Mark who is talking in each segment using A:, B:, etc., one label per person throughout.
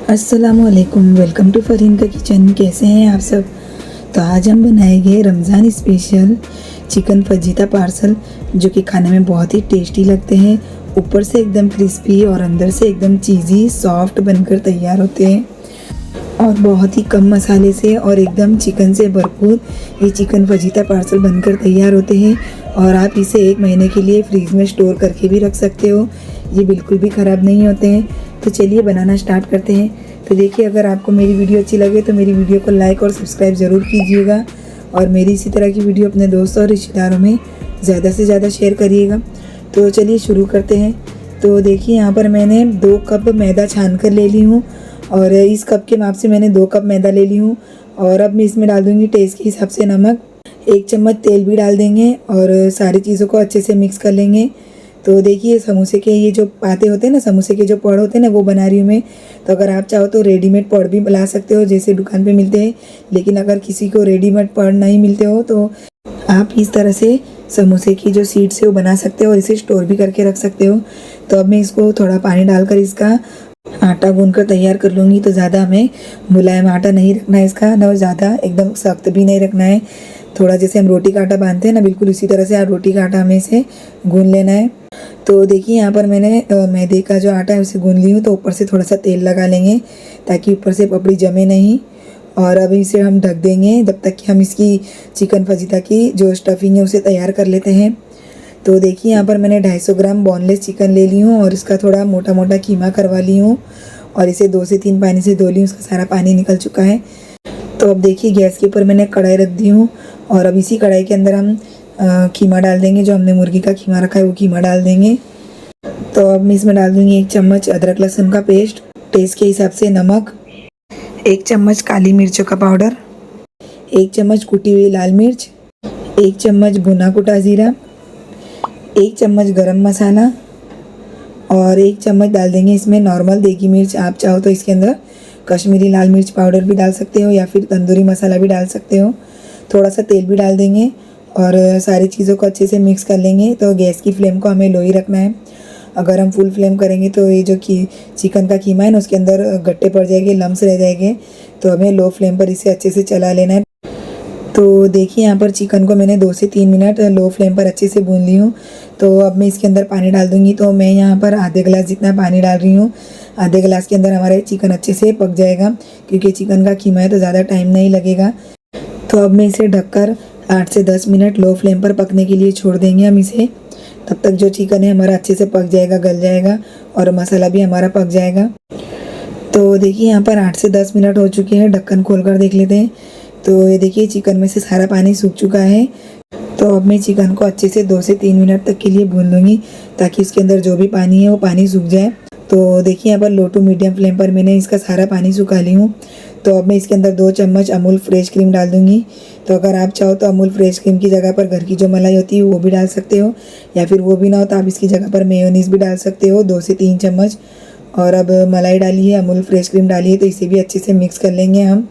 A: अस्सलामुअलैकुम, welcome to Farheen का kitchen. कैसे हैं आप सब। तो आज हम बनाएंगे Ramzan special chicken fajita parcel, जो कि खाने में बहुत ही टेस्टी लगते हैं। ऊपर से एकदम क्रिस्पी और अंदर से एकदम चीज़ी सॉफ्ट बनकर तैयार होते हैं और बहुत ही कम मसाले से और एकदम चिकन से भरपूर ये चिकन फजीता पार्सल बनकर तैयार होते हैं। और आप इसे 1 महीने के लिए फ्रीज़ में स्टोर करके भी रख सकते हो, ये बिल्कुल भी ख़राब नहीं होते हैं। तो चलिए बनाना स्टार्ट करते हैं। तो देखिए, अगर आपको मेरी वीडियो अच्छी लगे तो मेरी वीडियो को लाइक और सब्सक्राइब ज़रूर कीजिएगा और मेरी इसी तरह की वीडियो अपने दोस्तों और रिश्तेदारों में ज़्यादा से ज़्यादा शेयर करिएगा। तो चलिए शुरू करते हैं। तो देखिए, यहाँ पर मैंने 2 कप मैदा छान कर ले ली हूँ और इस कप के माप से मैंने 2 कप मैदा ले ली हूँ। और अब मैं इसमें डाल दूँगी टेस्ट के हिसाब से नमक, 1 चम्मच तेल भी डाल देंगे और सारी चीज़ों को अच्छे से मिक्स कर लेंगे। तो देखिए, समोसे के ये जो पाते होते हैं ना, समोसे के जो पड़ होते हैं ना, वो बना रही हूँ मैं। तो अगर आप चाहो तो रेडीमेड पड़ भी ला सकते हो, जैसे दुकान पे मिलते हैं। लेकिन अगर किसी को रेडीमेड पड़ नहीं मिलते हो तो आप इस तरह से समोसे की जो सीड्स है वो बना सकते हो और इसे स्टोर भी करके रख सकते हो। तो अब मैं इसको थोड़ा पानी डालकर इसका आटा गूंदकर तैयार कर लूँगी। तो ज़्यादा हमें मुलायम आटा नहीं रखना है इसका, ना ज़्यादा एकदम सख्त भी नहीं रखना है। थोड़ा जैसे हम रोटी का आटा बांधते हैं ना, बिल्कुल उसी तरह से रोटी का आटा हमें इसे गूंद लेना है। तो देखिए, यहाँ पर मैंने मैदे का जो आटा है उसे गूंद ली हूँ। तो ऊपर से थोड़ा सा तेल लगा लेंगे ताकि ऊपर से पपड़ी जमे नहीं। और अब इसे हम ढक देंगे जब तक कि हम इसकी चिकन फजीता की जो स्टफिंग है उसे तैयार कर लेते हैं। तो देखिए, यहाँ पर मैंने 250 ग्राम बोनलेस चिकन ले ली हूँ और इसका थोड़ा मोटा मोटा कीमा करवा ली हूँ और इसे 2 से 3 पानी से धो ली हूँ, उसका सारा पानी निकल चुका है। तो अब देखिए, गैस के ऊपर मैंने कढ़ाई रख दी हूँ और अब इसी कढ़ाई के अंदर हम कीमा डाल देंगे। जो हमने मुर्गी का कीमा रखा है वो कीमा डाल देंगे। तो अब मैं इसमें डाल दूँगी 1 चम्मच अदरक लहसुन का पेस्ट, टेस्ट के हिसाब से नमक, 1 चम्मच काली मिर्चों का पाउडर, 1 चम्मच कुटी हुई लाल मिर्च, 1 चम्मच भुना कुटा ज़ीरा, 1 चम्मच गरम मसाला और 1 चम्मच डाल देंगे इसमें नॉर्मल देगी मिर्च। आप चाहो तो इसके अंदर कश्मीरी लाल मिर्च पाउडर भी डाल सकते हो या फिर तंदूरी मसाला भी डाल सकते हो। थोड़ा सा तेल भी डाल देंगे और सारी चीज़ों को अच्छे से मिक्स कर लेंगे। तो गैस की फ्लेम को हमें लो ही रखना है। अगर हम फुल फ्लेम करेंगे तो ये जो चिकन का कीमा है ना, उसके अंदर गट्टे पड़ जाएंगे, लम्स रह जाएंगे। तो हमें लो फ्लेम पर इसे अच्छे से चला लेना है। तो देखिए, यहाँ पर चिकन को मैंने 2 से 3 मिनट लो फ्लेम पर अच्छे से भून ली हूँ। तो अब मैं इसके अंदर पानी डाल दूँगी। तो मैं यहाँ पर आधे गिलास जितना पानी डाल रही हूँ। आधे गिलास के अंदर हमारा चिकन अच्छे से पक जाएगा, क्योंकि चिकन का कीमा है तो ज़्यादा टाइम नहीं लगेगा। तो अब मैं इसे ढककर 8 से 10 मिनट लो फ्लेम पर पकने के लिए छोड़ देंगे हम इसे। तब तक जो चिकन है हमारा अच्छे से पक जाएगा, गल जाएगा और मसाला भी हमारा पक जाएगा। तो देखिए, यहाँ पर 8 से 10 मिनट हो चुके हैं। ढक्कन खोल कर देख लेते हैं। तो ये देखिए, चिकन में से सारा पानी सूख चुका है। तो अब मैं चिकन को अच्छे से 2 से 3 मिनट तक के लिए भून लूँगी ताकि इसके अंदर जो भी पानी है वो पानी सूख जाए। तो देखिए, यहाँ पर लो टू मीडियम फ्लेम पर मैंने इसका सारा पानी सुखा ली हूँ। तो अब मैं इसके अंदर 2 चम्मच अमूल फ्रेश क्रीम डाल दूँगी। तो अगर आप चाहो तो अमूल फ्रेश क्रीम की जगह पर घर की जो मलाई होती है वो भी डाल सकते हो, या फिर वो भी ना हो तो आप इसकी जगह पर मेयोनीज़ भी डाल सकते हो, 2 से 3 चम्मच। और अब मलाई डाली है, अमूल फ्रेश क्रीम डाली है, तो इसे भी अच्छे से मिक्स कर लेंगे हम।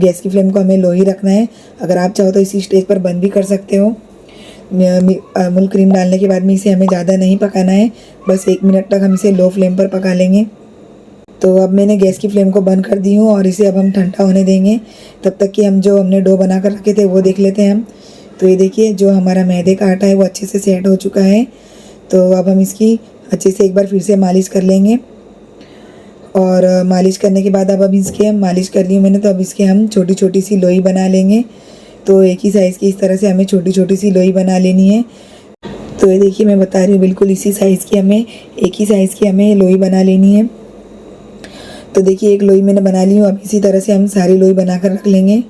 A: गैस की फ्लेम को हमें लो ही रखना है। अगर आप चाहो तो इसी स्टेज पर बंद भी कर सकते हो। अमूल क्रीम डालने के बाद में इसे हमें ज़्यादा नहीं पकाना है, बस 1 मिनट तक हम इसे लो फ्लेम पर पका लेंगे। तो अब मैंने गैस की फ्लेम को बंद कर दी हूँ और इसे अब हम ठंडा होने देंगे। तब तक कि हम जो हमने डो बना कर रखे थे वो देख लेते हैं हम। तो ये देखिए, जो हमारा मैदे का आटा है वो अच्छे से सेट हो चुका है। तो अब हम इसकी अच्छे से एक बार फिर से मालिश कर लेंगे। और मालिश करने के बाद अब इसके हम मालिश कर ली मैंने, तो अब इसके हम छोटी छोटी सी लोई बना लेंगे। तो एक ही साइज़ की इस तरह से हमें छोटी छोटी सी लोई बना लेनी है। तो ये देखिए, मैं बता रही हूँ, बिल्कुल इसी साइज़ की हमें एक ही साइज़ की हमें लोई बना लेनी है। तो देखिए, एक लोई मैंने बना ली हूँ। अब इसी तरह से हम सारी लोई बना कर रख लेंगे।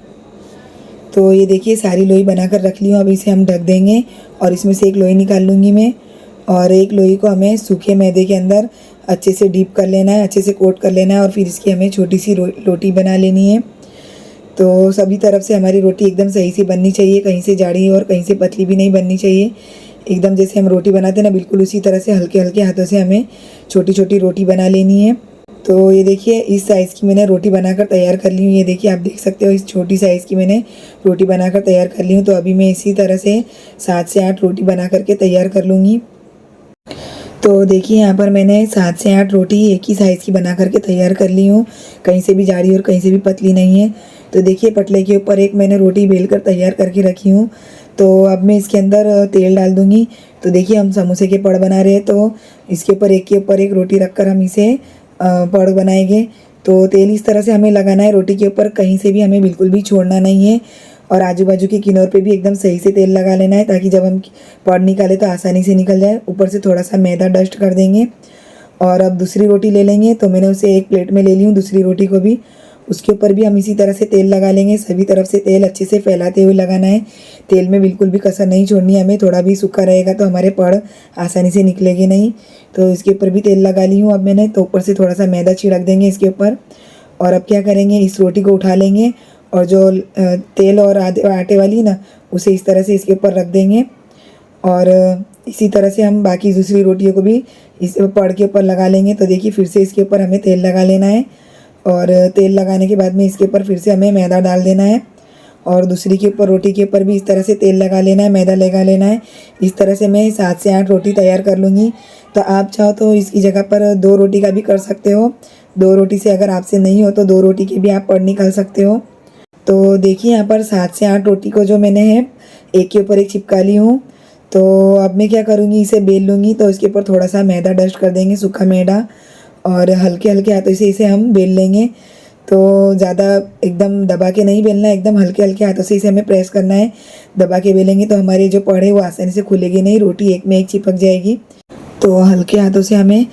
A: तो ये देखिए, सारी लोई बना कर रख ली हूँ। अब इसे हम ढक देंगे और इसमें से एक लोई निकाल लूँगी मैं। और एक लोई को हमें सूखे मैदे के अंदर अच्छे से डीप कर लेना है, अच्छे से कोट कर लेना है और फिर इसकी हमें छोटी सी रोटी बना लेनी है। तो सभी तरफ से हमारी रोटी एकदम सही से बननी चाहिए, कहीं से जाड़ी और कहीं से पतली भी नहीं बननी चाहिए। एकदम जैसे हम रोटी बनाते हैं ना, बिल्कुल उसी तरह से हल्के हल्के हाथों से हमें छोटी छोटी रोटी बना लेनी है। तो ये देखिए, इस साइज़ की मैंने रोटी बनाकर तैयार कर ली हूँ। ये देखिए, आप देख सकते हो, इस छोटी साइज़ की मैंने रोटी बनाकर तैयार कर ली हूँ। तो अभी मैं इसी तरह से 7 से 8 रोटी बना करके तैयार कर लूँगी। तो देखिए यहाँ पर मैंने 7 से 8 रोटी एक ही साइज़ की बना करके तैयार कर ली हूँ, कहीं से भी जाड़ी और कहीं से भी पतली नहीं है। तो देखिए पटले के ऊपर एक मैंने रोटी बेल कर तैयार करके रखी हूँ। तो अब मैं इसके अंदर तेल डाल दूँगी। तो देखिए हम समोसे के पड़ बना रहे हैं, तो इसके ऊपर एक के ऊपर एक रोटी रख कर हम इसे पड़ बनाएंगे। तो तेल इस तरह से हमें लगाना है रोटी के ऊपर, कहीं से भी हमें बिल्कुल भी छोड़ना नहीं है। और आजू बाजू के किनार पे भी एकदम सही से तेल लगा लेना है, ताकि जब हम पड़ निकालें तो आसानी से निकल जाए। ऊपर से थोड़ा सा मैदा डस्ट कर देंगे। और अब दूसरी रोटी ले लेंगे। तो मैंने उसे एक प्लेट में ले ली हूँ, दूसरी रोटी को भी। उसके ऊपर भी हम इसी तरह से तेल लगा लेंगे। सभी तरफ से तेल अच्छे से फैलाते हुए लगाना है। तेल में बिल्कुल भी कसर नहीं छोड़नी है हमें, थोड़ा भी सूखा रहेगा तो हमारे पड़ आसानी से निकलेगी नहीं। तो इसके ऊपर भी तेल लगा ली हूँ अब मैंने। तो ऊपर से थोड़ा सा मैदा छिड़क देंगे इसके ऊपर। और अब क्या करेंगे, इस रोटी को उठा लेंगे और जो तेल और आटे वाली ना, उसे इस तरह से इसके ऊपर रख देंगे। और इसी तरह से हम बाकी दूसरी रोटियों को भी इस पड़ के ऊपर लगा लेंगे। तो देखिए फिर से इसके ऊपर हमें तेल लगा लेना है। और तेल लगाने के बाद में इसके ऊपर फिर से हमें मैदा डाल देना है। और दूसरी के ऊपर रोटी के ऊपर भी इस तरह से तेल लगा लेना है, मैदा लगा लेना है। इस तरह से मैं 7 से 8 रोटी तैयार कर लूँगी। तो आप चाहो तो इसकी जगह पर 2 रोटी का भी कर सकते हो। 2 रोटी से अगर आपसे नहीं हो तो 2 रोटी के भी आप पड़ निकाल सकते हो। तो देखिए यहाँ पर 7 से 8 रोटी को जो मैंने है एक के ऊपर एक चिपका ली हूँ। तो अब मैं क्या करूँगी, इसे बेल लूँगी। तो इसके ऊपर थोड़ा सा मैदा डस्ट कर देंगे, सूखा मैदा। और हल्के हल्के हाथों से इसे हम बेल लेंगे। तो ज़्यादा एकदम दबा के नहीं बेलना है, एकदम हल्के हल्के हाथों से इसे हमें प्रेस करना है। दबा के बेलेंगे तो हमारे जो पड़ है वो आसानी से खुलेगी नहीं, रोटी एक में एक चिपक जाएगी। तो हल्के हाथों से हमें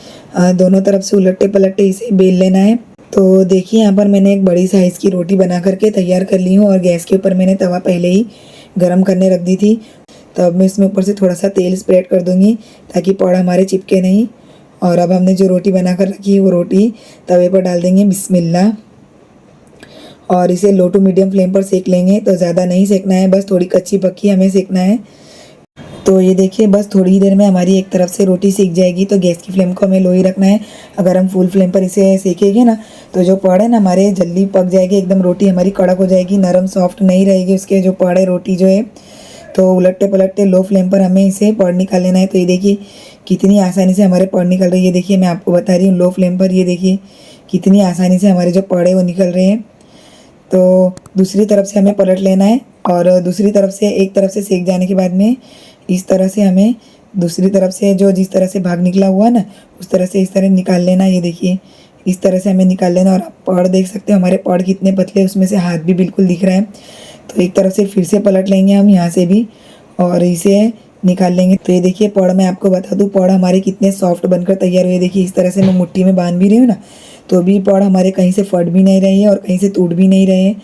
A: दोनों तरफ से उलटते पलटते इसे बेल लेना है। तो देखिए यहाँ पर मैंने एक बड़ी साइज़ की रोटी बना करके तैयार कर ली हूँ। और गैस के ऊपर मैंने तवा पहले ही गर्म करने रख दी थी। तो अब मैं इसमें ऊपर से थोड़ा सा तेल स्प्रेड कर दूँगी, ताकि पड़ हमारे चिपके नहीं। और अब हमने जो रोटी बना कर रखी है वो रोटी तवे पर डाल देंगे, बिस्मिल्लाह। और इसे लो टू मीडियम फ्लेम पर सेक लेंगे। तो ज़्यादा नहीं सेकना है, बस थोड़ी कच्ची पक्की हमें सेकना है। तो ये देखिए बस थोड़ी ही देर में हमारी एक तरफ से रोटी सीख जाएगी। तो गैस की फ्लेम को हमें लो ही रखना है। अगर हम फुल फ्लेम पर इसे सेकेंगे ना, तो जो पड़ है ना हमारे जल्दी पक जाएगी, एकदम रोटी हमारी कड़क हो जाएगी, नरम सॉफ्ट नहीं रहेगी उसके जो पड़ है रोटी जो है। तो उलटते पलटते लो फ्लेम पर हमें इसे पड़ निकाल लेना है। तो ये देखिए कितनी आसानी से हमारे पड़ निकल रही है। देखिए मैं आपको बता रही हूँ लो फ्लेम पर, ये देखिए कितनी आसानी से हमारे जो पड़ है वो निकल रहे हैं। तो दूसरी तरफ से हमें पलट लेना है। और दूसरी तरफ से एक तरफ से सेक जाने के बाद में इस तरह से हमें दूसरी तरफ से जो जिस तरह से भाग निकला हुआ ना, उस तरह से इस तरह निकाल लेना। ये देखिए इस तरह से हमें निकाल लेना। और आप पड़ देख सकते हो हमारे पड़ कितने पतले, उसमें से हाथ भी बिल्कुल दिख रहा है। तो एक तरफ से फिर से पलट लेंगे हम यहाँ से भी, और इसे निकाल लेंगे। तो ये देखिए पड़, मैं आपको बता दूँ पड़ हमारे कितने सॉफ्ट बनकर तैयार हुए। देखिए इस तरह से मैं मुट्ठी में बांध भी रही हूँ ना, तो भी पड़ हमारे कहीं से फट भी नहीं रही है और कहीं से टूट भी नहीं रहे हैं।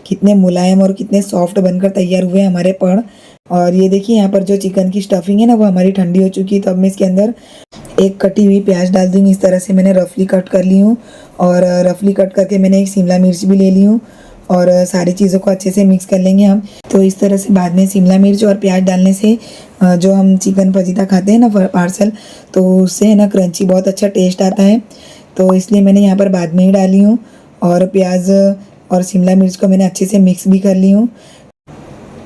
A: कितने मुलायम और कितने सॉफ्ट बनकर तैयार हुए हमारे पड़। और ये देखिए यहाँ पर जो चिकन की स्टफिंग है ना, वो हमारी ठंडी हो चुकी है। तो अब मैं इसके अंदर एक कटी हुई प्याज डाल दूँगी। इस तरह से मैंने रफली कट कर ली हूँ। और रफली कट करके मैंने एक शिमला मिर्च भी ले ली हूँ। और सारी चीज़ों को अच्छे से मिक्स कर लेंगे हम। तो इस तरह से बाद में शिमला मिर्च और प्याज डालने से जो हम चिकन फजीता खाते हैं ना पार्सल, तो उससे है ना क्रंची बहुत अच्छा टेस्ट आता है। तो इसलिए मैंने यहाँ पर बाद में ही डाली हूँ। और प्याज और शिमला मिर्च को मैंने अच्छे से मिक्स भी कर ली हूँ।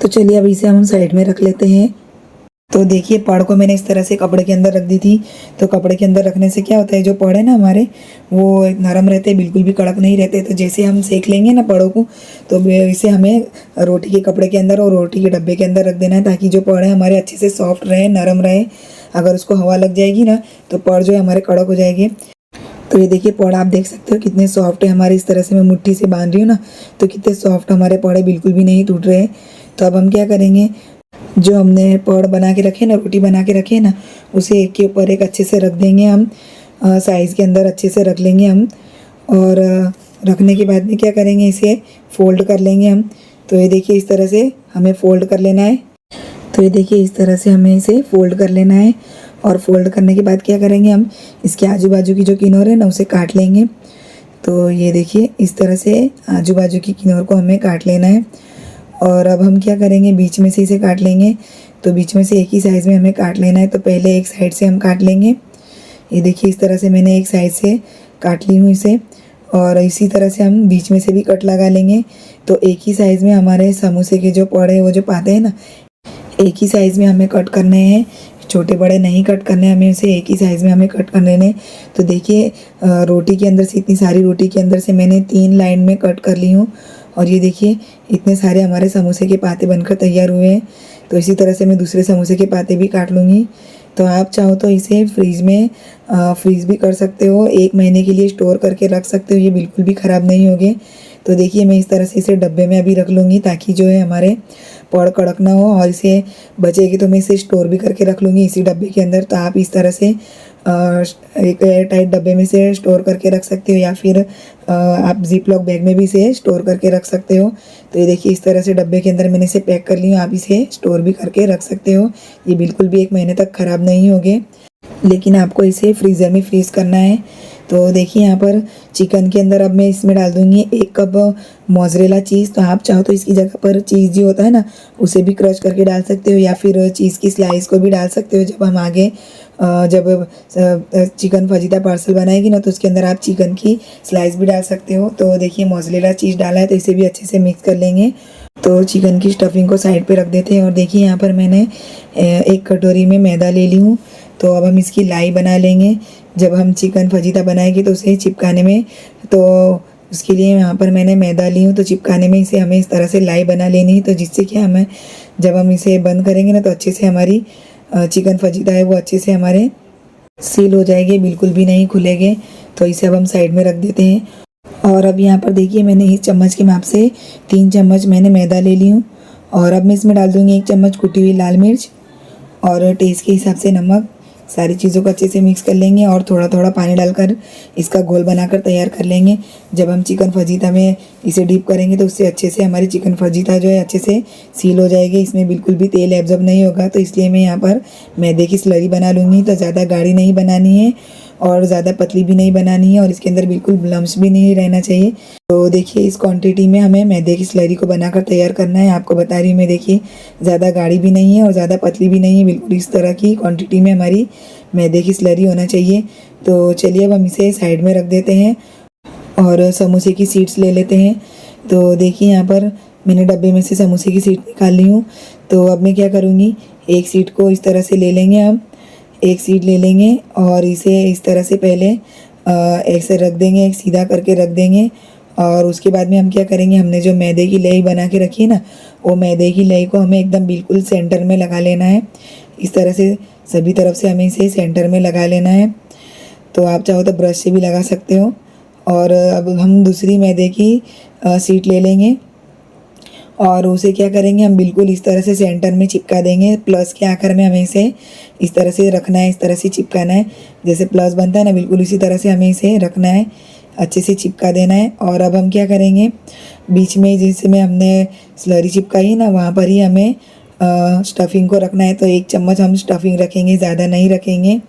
A: तो चलिए अब इसे हम साइड में रख लेते हैं। तो देखिए पड़ को मैंने इस तरह से कपड़े के अंदर रख दी थी। तो कपड़े के अंदर रखने से क्या होता है, जो पड़ है ना हमारे वो नरम रहते हैं, बिल्कुल भी कड़क नहीं रहते। तो जैसे हम सेक लेंगे ना पड़ों को, तो इसे हमें रोटी के कपड़े के अंदर और रोटी के डब्बे के अंदर रख देना है, ताकि जो पड़ है हमारे अच्छे से सॉफ्ट रहे, नरम रहे। अगर उसको हवा लग जाएगी ना, तो पड़ जो है हमारे कड़क हो जाएंगे। तो ये देखिए पड़ आप देख सकते हो कितने सॉफ्ट है हमारे। इस तरह से मैं मुट्ठी से बांध रही हूँ ना, तो कितने सॉफ्ट हमारे पड़े, बिल्कुल भी नहीं टूट रहे। तो अब हम क्या करेंगे, जो हमने पड़ बना के रखे ना, रोटी बना के रखे ना, उसे एक के ऊपर एक अच्छे से रख देंगे हम। साइज़ के अंदर अच्छे से रख लेंगे हम। और रखने के बाद में क्या करेंगे, इसे फोल्ड कर लेंगे हम। तो ये देखिए इस तरह से हमें फोल्ड कर लेना है। तो ये देखिए इस तरह से हमें इसे फोल्ड कर लेना है। और फोल्ड करने के बाद क्या करेंगे, हम इसके आजू बाजू की जो किनार है ना, उसे काट लेंगे। तो ये देखिए इस तरह से आजू बाजू की किनार को हमें काट लेना है। और अब हम क्या करेंगे, बीच में से इसे काट लेंगे। तो बीच में से एक ही साइज़ में हमें काट लेना है। तो पहले एक साइड से हम काट लेंगे। ये देखिए इस तरह से मैंने एक साइड से काट ली हूँ इसे। और इसी तरह से हम बीच में से भी कट लगा लेंगे। तो एक ही साइज़ में हमारे समोसे के जो पड़ है, वो जो पाते हैं ना, एक ही साइज़ में हमें कट करने हैं। छोटे बड़े नहीं कट करने, हमें इसे एक ही साइज़ में हमें कट कर लेने। तो देखिए रोटी के अंदर से, इतनी सारी रोटी के अंदर से मैंने 3 लाइन में कट कर ली हूँ। और ये देखिए इतने सारे हमारे समोसे के पाते बनकर तैयार हुए हैं। तो इसी तरह से मैं दूसरे समोसे के पाते भी काट लूँगी। तो आप चाहो तो इसे फ्रीज में फ्रीज़ भी कर सकते हो, 1 महीने के लिए स्टोर करके रख सकते हो, ये बिल्कुल भी ख़राब नहीं होंगे। तो देखिए मैं इस तरह से इसे डब्बे में अभी रख लूँगी ताकि जो है हमारे पड़ कड़क ना हो, और इसे बचेगी तो मैं इसे स्टोर भी करके रख लूँगी इसी डब्बे के अंदर। तो आप इस तरह से एक एयर टाइट डब्बे में से स्टोर करके रख सकते हो, या फिर आप जिप लॉक बैग में भी इसे स्टोर करके रख सकते हो। तो ये देखिए इस तरह से डब्बे के अंदर मैंने इसे पैक कर ली हूँ, आप इसे स्टोर भी करके रख सकते हो। ये बिल्कुल भी 1 महीने तक ख़राब नहीं होंगे, लेकिन आपको इसे फ्रीज़र में फ्रीज़ करना है। तो देखिए यहाँ पर चिकन के अंदर अब मैं इसमें डाल दूँगी 1 कप मोज़रेला चीज़। तो आप चाहो तो इसकी जगह पर चीज़ जो होता है ना, उसे भी क्रश करके डाल सकते हो, या फिर चीज़ की स्लाइस को भी डाल सकते हो। जब हम आगे जब चिकन फजीता पार्सल बनाएगी ना, तो उसके अंदर आप चिकन की स्लाइस भी डाल सकते हो। तो देखिए मोज़रेला चीज़ डाला है, तो इसे भी अच्छे से मिक्स कर लेंगे। तो चिकन की स्टफिंग को साइड पे रख देते हैं। और देखिए यहाँ पर मैंने एक कटोरी में मैदा ले ली हूँ। तो अब हम इसकी लाई बना लेंगे। जब हम चिकन फजीता बनाएंगे तो उसे चिपकाने में, तो उसके लिए यहाँ पर मैंने मैदा ली हूँ। तो चिपकाने में इसे हमें इस तरह से लाई बना लेनी है, तो जिससे कि हमें जब हम इसे बंद करेंगे ना, तो अच्छे से हमारी चिकन फजीता है वो अच्छे से हमारे सील हो जाएंगे, बिल्कुल भी नहीं खुलेंगे। तो इसे अब हम साइड में रख देते हैं। और अब यहाँ पर देखिए मैंने इस चम्मच के माप से 3 चम्मच मैंने मैदा ले ली हूँ। और अब मैं इसमें डाल दूँगी 1 चम्मच कुटी हुई लाल मिर्च और टेस्ट के हिसाब से नमक। सारी चीज़ों को अच्छे से मिक्स कर लेंगे और थोड़ा थोड़ा पानी डालकर इसका घोल बनाकर तैयार कर लेंगे। जब हम चिकन फजीता में इसे डीप करेंगे तो उससे अच्छे से हमारी चिकन फजीता जो है अच्छे से सील हो जाएगी, इसमें बिल्कुल भी तेल एब्जॉर्ब नहीं होगा। तो इसलिए मैं यहाँ पर मैदे की स्लरी बना लूँगी। तो ज़्यादा गाढ़ी नहीं बनानी है और ज़्यादा पतली भी नहीं बनानी है, और इसके अंदर बिल्कुल लम्स भी नहीं रहना चाहिए। तो देखिए इस क्वांटिटी में हमें मैदे की स्लरी को बनाकर तैयार करना है। आपको बता रही हूँ मैं, देखिए ज़्यादा गाढ़ी भी नहीं है और ज़्यादा पतली भी नहीं है, बिल्कुल इस तरह की क्वांटिटी में हमारी मैदे की स्लरी होना चाहिए। तो चलिए अब हम इसे साइड में रख देते हैं और समोसे की सीड्स ले लेते हैं। तो देखिए यहाँ पर मैंने डब्बे में से समोसे की सीड निकाल ली हूँ। तो अब मैं क्या करूँगी, एक सीड को इस तरह से ले लेंगे, हम एक सीड ले लेंगे और इसे इस तरह से पहले ऐसे रख देंगे, एक सीधा करके रख देंगे। और उसके बाद में हम क्या करेंगे, हमने जो मैदे की लेई बना के रखी है ना, वो मैदे की लेई को हमें एकदम बिल्कुल सेंटर में लगा लेना है। इस तरह से सभी तरफ से हमें इसे सेंटर में लगा लेना है। तो आप चाहो तो ब्रश से भी लगा सकते हो। और अब हम दूसरी मैदे की शीट ले लेंगे और उसे क्या करेंगे, हम बिल्कुल इस तरह से सेंटर में चिपका देंगे। प्लस के आकार में हमें इसे इस तरह से रखना है, इस तरह से चिपकाना है। जैसे प्लस बनता है ना, बिल्कुल इसी तरह से हमें इसे रखना है, अच्छे से चिपका देना है। और अब हम क्या करेंगे, बीच में जिसमें हमने स्लरी चिपकाई ना, वहाँ पर ही हमें स्टफिंग को रखना है। तो 1 चम्मच हम स्टफिंग रखेंगे, ज़्यादा नहीं रखेंगे।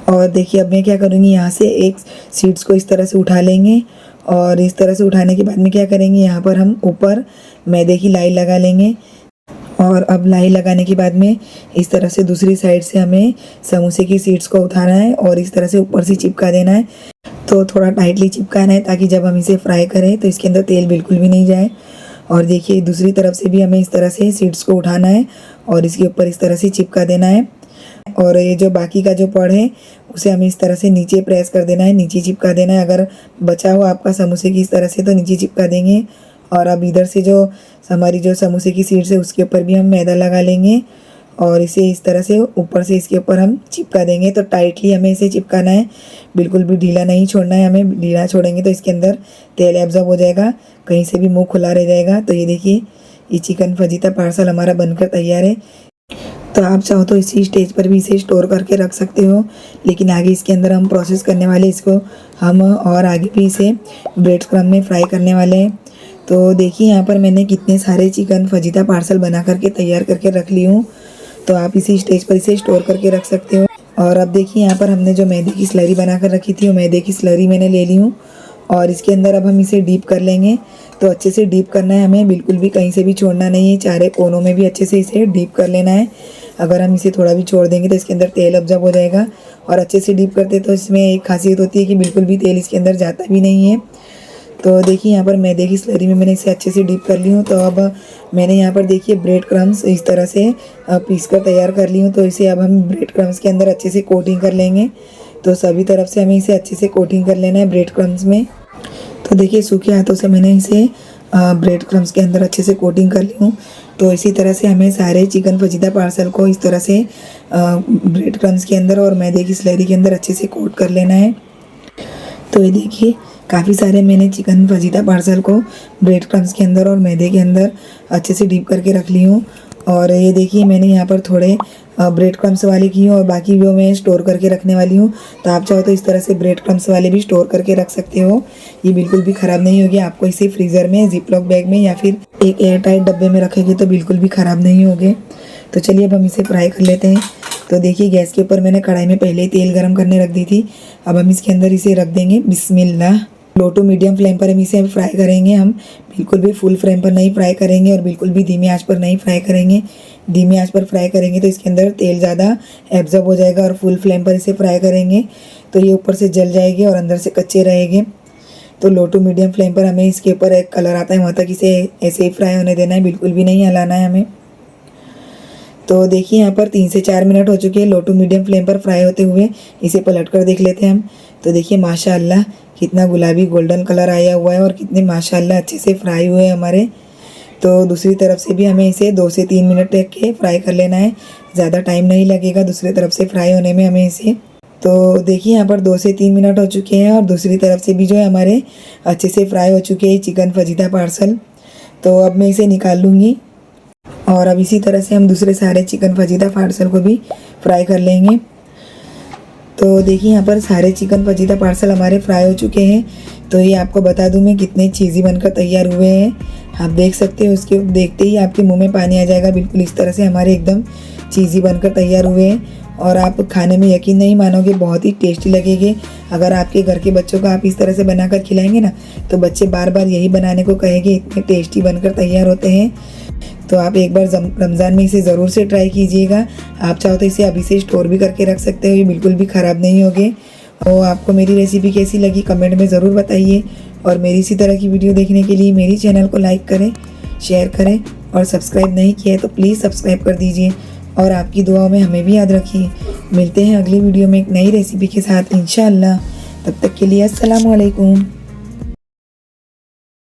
A: और देखिए अब मैं क्या करूँगी, यहाँ से एक सीड्स को इस तरह से उठा लेंगे और इस तरह से उठाने के बाद में क्या करेंगे, यहाँ पर हम ऊपर मैदे की लाई लगा लेंगे। और अब लाई लगाने के बाद में इस तरह से दूसरी साइड से हमें समोसे की सीड्स को उठाना है और इस तरह से ऊपर से चिपका देना है। तो थोड़ा टाइटली चिपकाना है ताकि जब हम इसे फ्राई करें तो इसके अंदर तेल बिल्कुल भी नहीं जाए। और देखिए दूसरी तरफ से भी हमें इस तरह से सीड्स को उठाना है और इसके ऊपर इस तरह से चिपका देना है। और ये जो बाकी का जो पड़ है उसे हमें इस तरह से नीचे प्रेस कर देना है, नीचे चिपका देना है। अगर बचा हो आपका समोसे की इस तरह से तो नीचे चिपका देंगे। और अब इधर से जो हमारी जो समोसे की सीड्स है उसके ऊपर भी हम मैदा लगा लेंगे और इसे इस तरह से ऊपर से इसके ऊपर हम चिपका देंगे। तो टाइटली हमें इसे चिपकाना है, बिल्कुल भी ढीला नहीं छोड़ना है। हमें ढीला छोड़ेंगे तो इसके अंदर तेल एब्जॉर्ब हो जाएगा, कहीं से भी मुंह खुला रह जाएगा। तो ये देखिए ये चिकन फजीता पार्सल हमारा बनकर तैयार है। तो आप चाहो तो इसी स्टेज पर भी इसे स्टोर करके रख सकते हो, लेकिन आगे इसके अंदर हम प्रोसेस करने वाले इसको हम और आगे भी इसे ब्रेड क्रम्ब में फ्राई करने वाले हैं। तो देखिए यहाँ पर मैंने कितने सारे चिकन फजीता पार्सल बना करके तैयार करके रख ली हूँ। तो आप इसी स्टेज पर इसे स्टोर करके रख सकते हो। और अब देखिए यहाँ पर हमने जो मैदे की स्लरी बना कर रखी थी वो मैदे की स्लरी मैंने ले ली हूँ और इसके अंदर अब हम इसे डीप कर लेंगे। तो अच्छे से डीप करना है हमें, बिल्कुल भी कहीं से भी छोड़ना नहीं है, चारे कोनों में भी अच्छे से इसे डीप कर लेना है। अगर हम इसे थोड़ा भी छोड़ देंगे तो इसके अंदर तेल अब्जॉर्ब हो जाएगा। और अच्छे से डीप करते तो इसमें एक खासियत होती है कि बिल्कुल भी तेल इसके अंदर जाता भी नहीं है। तो देखिए यहाँ पर मैदे की स्लरी में मैंने इसे अच्छे से डीप कर ली हूँ। तो अब मैंने यहाँ पर देखिए ब्रेड क्रम्स इस तरह से पीस कर तैयार कर ली हूँ। तो इसे अब हम ब्रेड क्रम्स के अंदर अच्छे से कोटिंग कर लेंगे। तो सभी तरफ से हमें इसे अच्छे से कोटिंग कर लेना है ब्रेड क्रम्स में। तो देखिए सूखे हाथों से मैंने इसे ब्रेड क्रम्स के अंदर अच्छे से कोटिंग कर ली हूँ। तो इसी तरह से हमें सारे चिकन फजीता पार्सल को इस तरह से ब्रेड क्रम्स के अंदर और मैदे की स्लरी के अंदर अच्छे से कोट कर लेना है। तो ये देखिए काफ़ी सारे मैंने चिकन फजीता पार्सल को ब्रेड क्रम्स के अंदर और मैदे के अंदर अच्छे से डीप करके रख ली हूँ। और ये देखिए मैंने यहाँ पर थोड़े ब्रेड क्रम्स वाले की हूँ और बाकी वो मैं स्टोर करके रखने वाली हूँ। तो आप चाहो तो इस तरह से ब्रेड क्रम्स वाले भी स्टोर करके रख सकते हो। ये बिल्कुल भी ख़राब नहीं होगी। आपको इसे फ्रीज़र में जिप लॉक बैग में या फिर एक एयर टाइट डब्बे में रखेंगे तो बिल्कुल भी ख़राब नहीं होंगे। तो चलिए अब हम इसे फ्राई कर लेते हैं। तो देखिए गैस के ऊपर मैंने कढ़ाई में पहले ही तेल गरम करने रख दी थी। अब हम इसके अंदर इसे रख देंगे। बिस्मिल्लाह। लो टू मीडियम फ्लेम पर हम इसे फ्राई करेंगे। हम बिल्कुल भी फुल फ्लेम पर नहीं फ्राई करेंगे और बिल्कुल भी धीमी आंच पर नहीं फ्राई करेंगे। धीमी आंच पर फ्राई करेंगे तो इसके अंदर तेल ज़्यादा एब्जॉर्ब हो जाएगा और फुल फ्लेम पर इसे फ्राई करेंगे तो ये ऊपर से जल जाएगी और अंदर से कच्चे रहेंगे। तो लो टू मीडियम फ्लेम पर हमें इसके ऊपर एक कलर आता है वहाँ तक इसे ऐसे ही फ्राई होने देना है, बिल्कुल भी नहीं हिलाना है हमें। तो देखिए यहाँ पर 3 से 4 मिनट हो चुके हैं लो टू मीडियम फ्लेम पर फ्राई होते हुए। इसे पलट कर देख लेते हैं हम। तो देखिए माशाल्लाह कितना गुलाबी गोल्डन कलर आया हुआ है और कितने माशाल्लाह अच्छे से फ्राई हुए हमारे। तो दूसरी तरफ से भी हमें इसे 2 से 3 मिनट तक के फ्राई कर लेना है। ज़्यादा टाइम नहीं लगेगा दूसरी तरफ से फ्राई होने में हमें इसे। तो देखिए यहाँ पर 2 से 3 मिनट हो चुके हैं और दूसरी तरफ से भी जो है हमारे अच्छे से फ्राई हो चुके हैं चिकन फजीता पार्सल। तो अब मैं इसे निकाल लूँगी और अब इसी तरह से हम दूसरे सारे चिकन फजीता पार्सल को भी फ्राई कर लेंगे। तो देखिए यहाँ पर सारे चिकन फजीता पार्सल हमारे फ्राई हो चुके हैं। तो ये आपको बता दूँ मैं कितने चीज़ी बनकर तैयार हुए हैं। आप देख सकते हो, उसके देखते ही आपके मुंह में पानी आ जाएगा। बिल्कुल इस तरह से हमारे एकदम चीज़ी बनकर तैयार हुए हैं और आप खाने में यकीन नहीं मानोगे, बहुत ही टेस्टी लगेंगे। अगर आपके घर के बच्चों को आप इस तरह से बनाकर खिलाएंगे ना तो बच्चे बार बार यही बनाने को कहेंगे, इतने टेस्टी बनकर तैयार होते हैं। तो आप एक बार रमज़ान में इसे ज़रूर से ट्राई कीजिएगा। आप चाहो तो इसे अभी से स्टोर भी करके रख सकते हो, ये बिल्कुल भी ख़राब नहीं होंगे। और आपको मेरी रेसिपी कैसी लगी कमेंट में ज़रूर बताइए। और मेरी इसी तरह की वीडियो देखने के लिए मेरी चैनल को लाइक करें, शेयर करें और सब्सक्राइब नहीं किया है तो प्लीज़ सब्सक्राइब कर दीजिए। और आपकी दुआओं में हमें भी याद रखिए। मिलते हैं अगली वीडियो में एक नई रेसिपी के साथ इंशाअल्लाह। तब तक के लिए अस्सलामु अलैकुम।